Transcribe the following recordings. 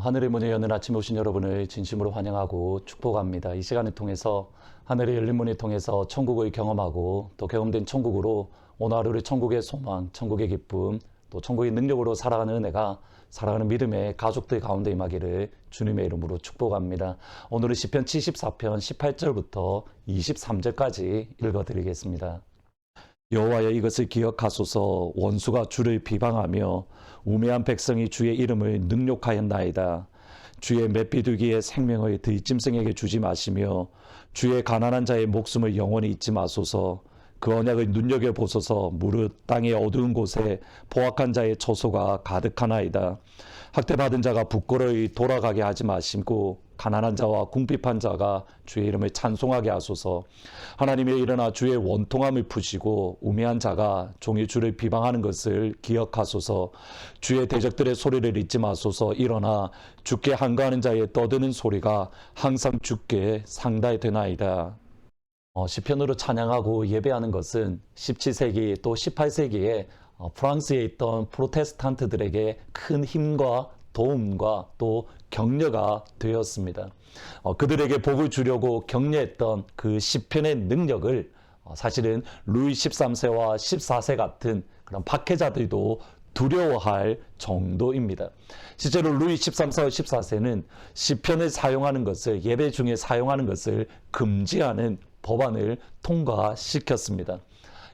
하늘의 문을 여는 아침에 오신 여러분을 진심으로 환영하고 축복합니다. 이 시간을 통해서 하늘의 열린 문을 통해서 천국을 경험하고 또 경험된 천국으로 오늘 하루를 천국의 소망, 천국의 기쁨, 또 천국의 능력으로 살아가는 은혜가 살아가는 믿음의 가족들 가운데 임하기를 주님의 이름으로 축복합니다. 오늘은 시편 74편 18절부터 23절까지 읽어드리겠습니다. 여호와여, 이것을 기억하소서. 원수가 주를 비방하며 우매한 백성이 주의 이름을 능욕하였나이다. 주의 맷비둘기의 생명을 들짐승에게 주지 마시며 주의 가난한 자의 목숨을 영원히 잊지 마소서. 그 언약을 눈여겨보소서. 무릇 땅의 어두운 곳에 포악한 자의 처소가 가득하나이다. 학대받은 자가 부끄러이 돌아가게 하지 마시고 가난한 자와 궁핍한 자가 주의 이름을 찬송하게 하소서. 하나님이 일어나 주의 원통함을 푸시고 우매한 자가 종일 주를 비방하는 것을 기억하소서. 주의 대적들의 소리를 잊지 마소서. 일어나 주께 한가하는 자의 떠드는 소리가 항상 주께 상달되나이다. 시편으로 찬양하고 예배하는 것은 17세기 또 18세기에 프랑스에 있던 프로테스탄트들에게 큰 힘과 도움과 또 격려가 되었습니다. 그들에게 복을 주려고 격려했던 그 시편의 능력을 사실은 루이 13세와 14세 같은 그런 박해자들도 두려워할 정도입니다. 실제로 루이 13세와 14세는 시편을 사용하는 것을, 예배 중에 사용하는 것을 금지하는 법안을 통과시켰습니다.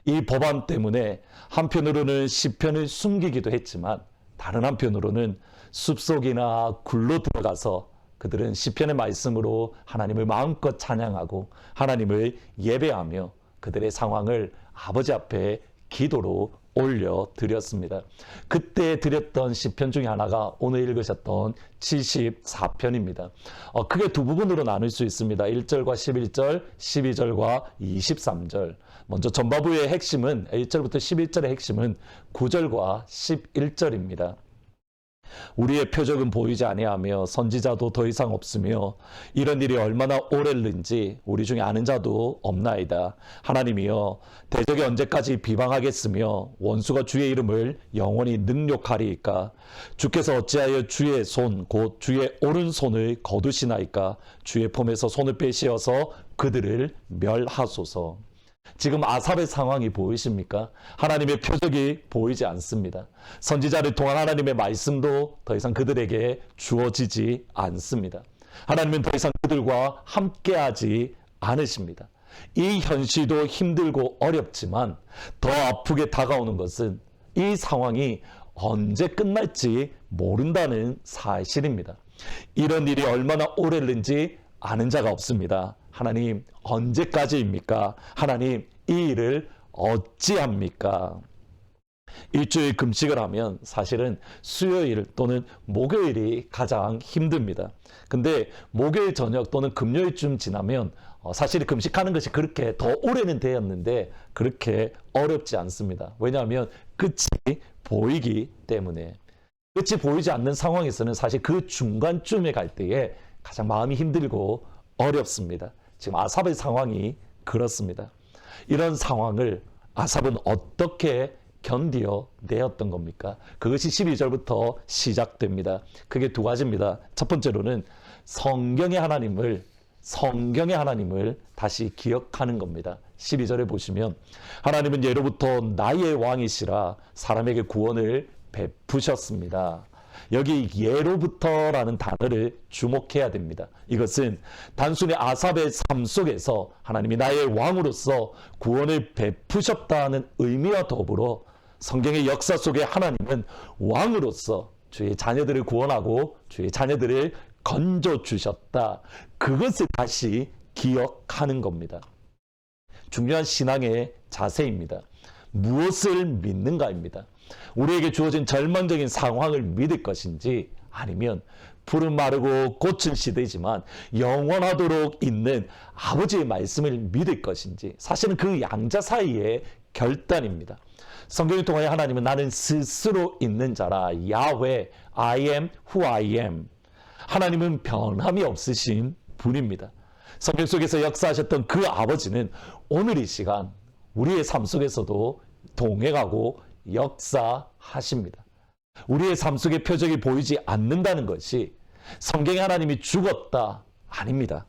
이 법안 때문에 한편으로는 시편을 숨기기도 했지만 다른 한편으로는 숲속이나 굴로 들어가서 그들은 시편의 말씀으로 하나님을 마음껏 찬양하고 하나님을 예배하며 그들의 상황을 아버지 앞에 기도로 올려드렸습니다. 그때 드렸던 시편 중에 하나가 오늘 읽으셨던 74편입니다. 크게 두 부분으로 나눌 수 있습니다. 1절과 11절, 12절과 23절. 먼저 전바부의 핵심은 1절부터 11절의 핵심은 9절과 11절입니다. 우리의 표적은 보이지 아니하며 선지자도 더 이상 없으며 이런 일이 얼마나 오랬는지 우리 중에 아는 자도 없나이다. 하나님이여, 대적이 언제까지 비방하겠으며 원수가 주의 이름을 영원히 능욕하리이까? 주께서 어찌하여 주의 손 곧 주의 오른손을 거두시나이까? 주의 폼에서 손을 빼시어서 그들을 멸하소서. 지금 아삽의 상황이 보이십니까? 하나님의 표적이 보이지 않습니다. 선지자를 통한 하나님의 말씀도 더 이상 그들에게 주어지지 않습니다. 하나님은 더 이상 그들과 함께하지 않으십니다. 이 현실도 힘들고 어렵지만 더 아프게 다가오는 것은 이 상황이 언제 끝날지 모른다는 사실입니다. 이런 일이 얼마나 오랬는지 아는 자가 없습니다. 하나님, 언제까지입니까? 하나님, 이 일을 어찌합니까? 일주일 금식을 하면 사실은 수요일 또는 목요일이 가장 힘듭니다. 근데 목요일 저녁 또는 금요일쯤 지나면 사실 금식하는 것이 그렇게 더 오래는 되었는데 그렇게 어렵지 않습니다. 왜냐하면 끝이 보이기 때문에. 끝이 보이지 않는 상황에서는 사실 그 중간쯤에 갈 때에 가장 마음이 힘들고 어렵습니다. 지금 아삽의 상황이 그렇습니다. 이런 상황을 아삽은 어떻게 견디어 내었던 겁니까? 그것이 12절부터 시작됩니다. 그게 두 가지입니다. 첫 번째로는 성경의 하나님을 다시 기억하는 겁니다. 12절에 보시면 하나님은 예로부터 나의 왕이시라 사람에게 구원을 베푸셨습니다. 여기 예로부터라는 단어를 주목해야 됩니다. 이것은 단순히 아삽의 삶 속에서 하나님이 나의 왕으로서 구원을 베푸셨다는 의미와 더불어 성경의 역사 속에 하나님은 왕으로서 주의 자녀들을 구원하고 주의 자녀들을 건져주셨다. 그것을 다시 기억하는 겁니다. 중요한 신앙의 자세입니다. 무엇을 믿는가입니다. 우리에게 주어진 절망적인 상황을 믿을 것인지 아니면 푸른 마르고 꽃은 시들지만 영원하도록 있는 아버지의 말씀을 믿을 것인지 사실은 그 양자 사이의 결단입니다. 성경을 통하여 하나님은 나는 스스로 있는 자라 야훼 I am who I am. 하나님은 변함이 없으신 분입니다. 성경 속에서 역사하셨던 그 아버지는 오늘 이 시간 우리의 삶 속에서도 동행하고 역사하십니다. 우리의 삶 속에 표적이 보이지 않는다는 것이 성경에 하나님이 죽었다. 아닙니다.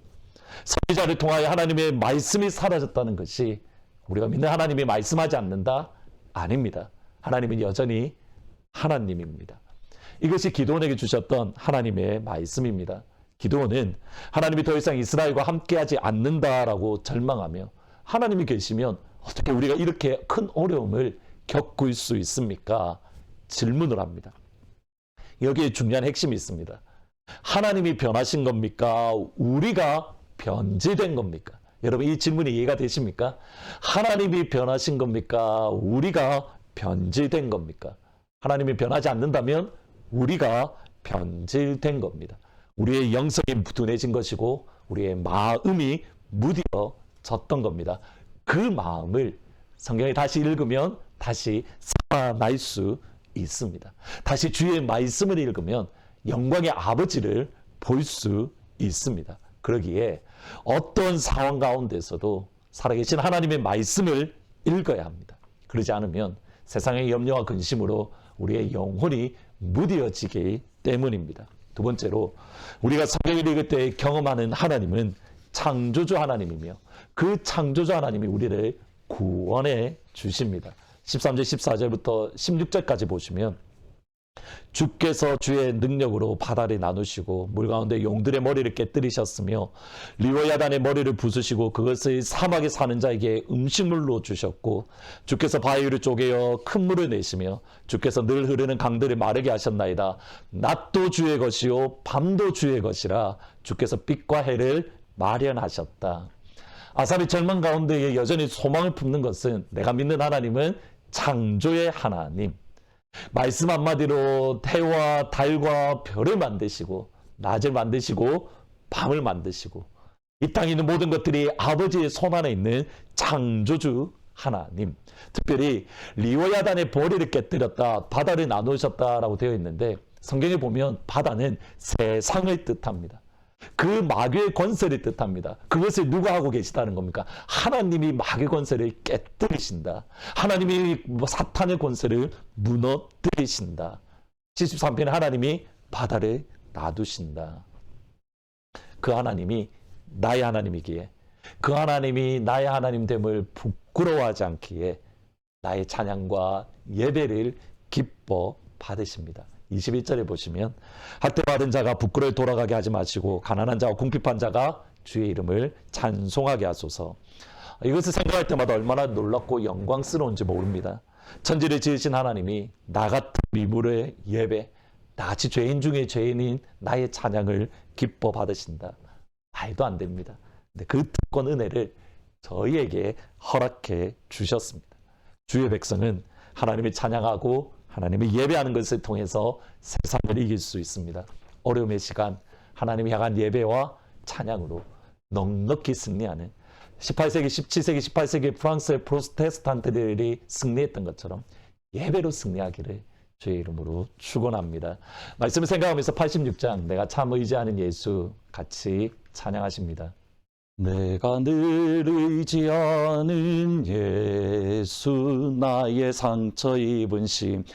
선지자를 통하여 하나님의 말씀이 사라졌다는 것이 우리가 믿는 하나님이 말씀하지 않는다? 아닙니다. 하나님은 여전히 하나님입니다. 이것이 기드온에게 주셨던 하나님의 말씀입니다. 기드온은 하나님이 더 이상 이스라엘과 함께하지 않는다라고 절망하며 하나님이 계시면 어떻게 우리가 이렇게 큰 어려움을 겪을 수 있습니까? 질문을 합니다. 여기에 중요한 핵심이 있습니다. 하나님이 변하신 겁니까? 우리가 변질된 겁니까? 여러분 이 질문이 이해가 되십니까? 하나님이 변하신 겁니까? 우리가 변질된 겁니까? 하나님이 변하지 않는다면 우리가 변질된 겁니다. 우리의 영성이 둔해진 것이고 우리의 마음이 무뎌졌던 겁니다. 그 마음을 성경에 다시 읽으면 다시 살아날 수 있습니다. 다시 주의 말씀을 읽으면 영광의 아버지를 볼 수 있습니다. 그러기에 어떤 상황 가운데서도 살아계신 하나님의 말씀을 읽어야 합니다. 그러지 않으면 세상의 염려와 근심으로 우리의 영혼이 무뎌지기 때문입니다. 두 번째로 우리가 성경을 읽을 때 경험하는 하나님은 창조주 하나님이며 그 창조주 하나님이 우리를 구원해 주십니다. 13절 14절부터 16절까지 보시면 주께서 주의 능력으로 바다를 나누시고 물 가운데 용들의 머리를 깨뜨리셨으며 리워야단의 머리를 부수시고 그것을 사막에 사는 자에게 음식물로 주셨고 주께서 바위를 쪼개어 큰 물을 내시며 주께서 늘 흐르는 강들을 마르게 하셨나이다. 낮도 주의 것이요 밤도 주의 것이라 주께서 빛과 해를 마련하셨다. 아삽이 절망 가운데에 여전히 소망을 품는 것은 내가 믿는 하나님은 창조의 하나님, 말씀 한마디로 해와 달과 별을 만드시고 낮을 만드시고 밤을 만드시고 이 땅에 있는 모든 것들이 아버지의 손 안에 있는 창조주 하나님, 특별히 리워야단의 머리를 깨뜨렸다, 바다를 나누셨다라고 되어 있는데 성경에 보면 바다는 세상을 뜻합니다. 그 마귀의 권세를 뜻합니다. 그것을 누가 하고 계시다는 겁니까? 하나님이 마귀의 권세를 깨뜨리신다. 하나님이 사탄의 권세를 무너뜨리신다. 73편에 하나님이 바다를 놔두신다. 그 하나님이 나의 하나님이기에 그 하나님이 나의 하나님됨을 부끄러워하지 않기에 나의 찬양과 예배를 기뻐 받으십니다. 21절에 보시면 학대받은 자가 부끄러워 돌아가게 하지 마시고 가난한 자와 궁핍한 자가 주의 이름을 찬송하게 하소서. 이것을 생각할 때마다 얼마나 놀랍고 영광스러운지 모릅니다. 천지를 지으신 하나님이 나 같은 미물의 예배, 나같이 죄인 중에 죄인인 나의 찬양을 기뻐 받으신다. 말도 안 됩니다. 근데 그 특권 은혜를 저희에게 허락해 주셨습니다. 주의 백성은 하나님을 찬양하고 하나님을 예배하는 것을 통해서 세상을 이길 수 있습니다. 어려움의 시간 하나님을 향한 예배와 찬양으로 넉넉히 승리하는 18세기, 17세기, 18세기 프랑스의 프로테스탄트들이 승리했던 것처럼 예배로 승리하기를 주의 이름으로 축원합니다. 말씀을 생각하면서 86장 내가 참 의지하는 예수 같이 찬양하십니다. 내가 늘 의지하는 예수 나의 상처 입은 심령을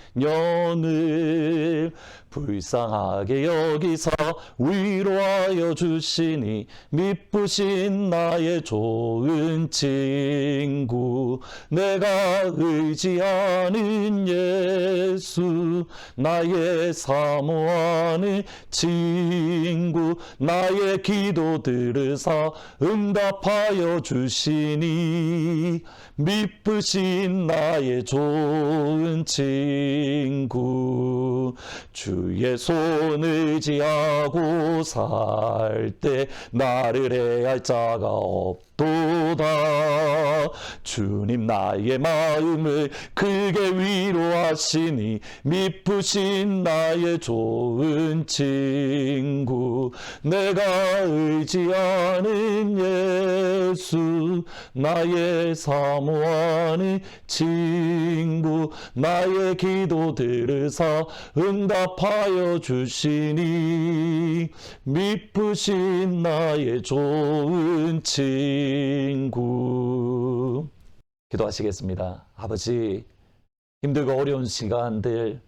불쌍하게 여기서 위로하여 주시니 미쁘신 나의 좋은 친구 내가 의지하는 예수 나의 사모하는 친구 나의 기도 들으사 응답하여 주시니 미쁘신 나의 좋은 친구 주의 손을 지하고 살 때 나를 해할 자가 없도다. 주님 나의 마음을 크게 위로하시니 미쁘신 나의 좋은 친구 내가 의지하는 예수 나의 사모하는 친구 나의 기도 들으사 응답하여 주시니 미쁘신 나의 좋은 친구. 기도하시겠습니다. 아버지, 힘들고 어려운 시간들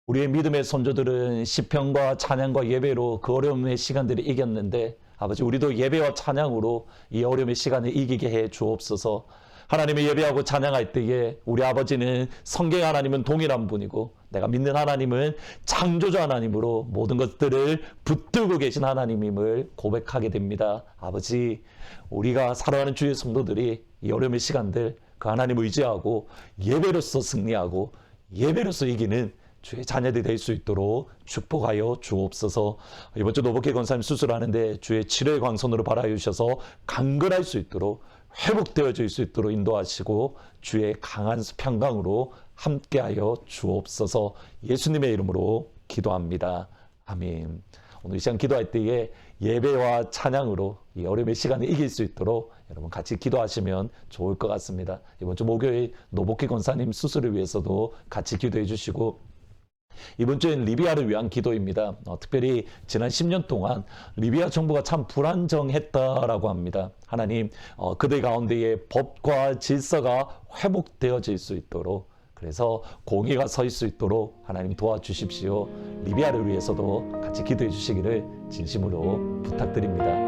우리의 믿음의 선조들은 시편과 찬양과 예배로 그 어려움의 시간들을 이겼는데 아버지 우리도 예배와 찬양으로 이 어려움의 시간을 이기게 해 주옵소서. 하나님을 예배하고 찬양할 때에 우리 아버지는 성경 하나님은 동일한 분이고 내가 믿는 하나님은 창조주 하나님으로 모든 것들을 붙들고 계신 하나님임을 고백하게 됩니다. 아버지 우리가 살아가는 주의 성도들이 이 어려움의 시간들 그 하나님을 의지하고 예배로서 승리하고 예배로서 이기는 주의 자녀들이 될 수 있도록 축복하여 주옵소서. 이번 주 노복희 권사님 수술하는데 주의 치료의 광선으로 바라여 주셔서 강건할 수 있도록 회복되어질 수 있도록 인도하시고 주의 강한 평강으로 함께하여 주옵소서. 예수님의 이름으로 기도합니다. 아멘. 오늘 이 시간 기도할 때에 예배와 찬양으로 이 어려움의 시간을 이길 수 있도록 여러분 같이 기도하시면 좋을 것 같습니다. 이번 주 목요일 노복희 권사님 수술을 위해서도 같이 기도해 주시고 이번 주엔 리비아를 위한 기도입니다. 특별히 지난 10년 동안 리비아 정부가 참 불안정했다라고 합니다. 하나님 그들 가운데에 법과 질서가 회복되어질 수 있도록 그래서 공의가 설 수 있도록 하나님 도와주십시오. 리비아를 위해서도 같이 기도해 주시기를 진심으로 부탁드립니다.